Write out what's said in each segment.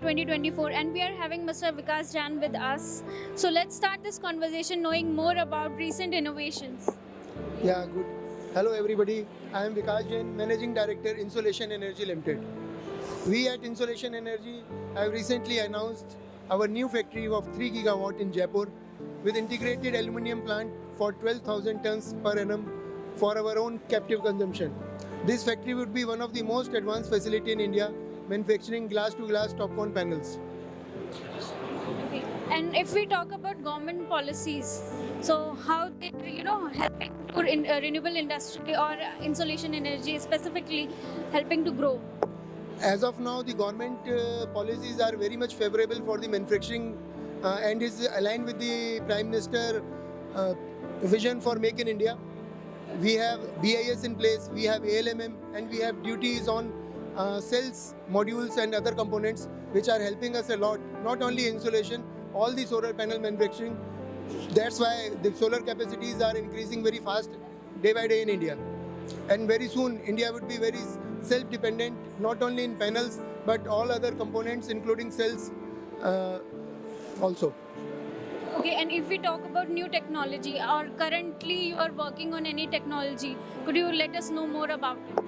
2024, and we are having Mr. Vikas Jain with us. So let's start this conversation knowing more about recent innovations. Yeah, good. Hello everybody. I am Vikas Jain, Managing Director, Insolation Energy Ltd. We at Insolation Energy have recently announced our new factory of 3 gigawatt in Jaipur with integrated aluminium plant for 12,000 tons per annum for our own captive consumption. This factory would be one of the most advanced facility in India manufacturing glass-to-glass TOPCon panels. Okay. And if we talk about government policies, so how they helping to renewable industry or insulation energy specifically helping to grow. As of now, the government policies are very much favorable for the manufacturing and is aligned with the Prime Minister vision for Make in India. We have BIS in place, we have ALMM, and we have duties on cells, modules and other components which are helping us a lot, not only insulation, all the solar panel manufacturing. That's why the solar capacities are increasing very fast day by day in India. And very soon India would be very self-dependent, not only in panels but all other components including cells also. Okay, and if we talk about new technology, or currently you are working on any technology, could you let us know more about it?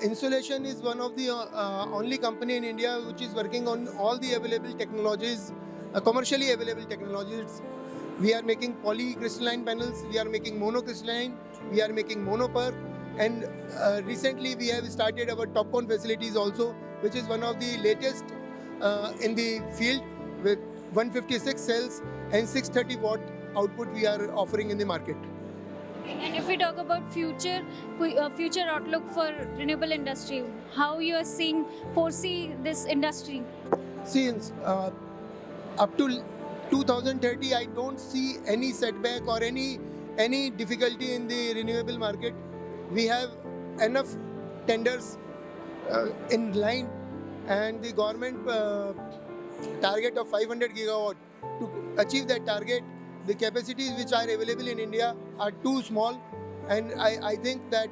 Insulation is one of the only company in India which is working on all the available technologies, commercially available technologies. We are making polycrystalline panels, we are making monocrystalline, we are making monopur, and recently we have started our TOPCon facilities also, which is one of the latest in the field with 156 cells and 630 watt output we are offering in the market. And if we talk about future outlook for renewable industry, how you are foresee this industry? Since up to 2030, I don't see any setback or any difficulty in the renewable market. We have enough tenders in line, and the government target of 500 gigawatt. To achieve that target, the capacities which are available in India are too small, and I think that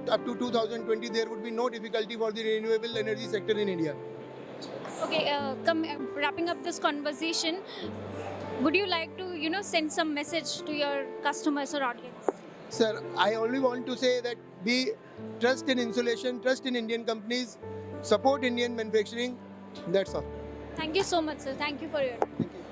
up to 2020 there would be no difficulty for the renewable energy sector in India. Okay, wrapping up this conversation, would you like to send some message to your customers or audience? Sir, I only want to say that trust in insulation, trust in Indian companies, support Indian manufacturing. That's all. Thank you so much, sir. Thank you for your. Thank you.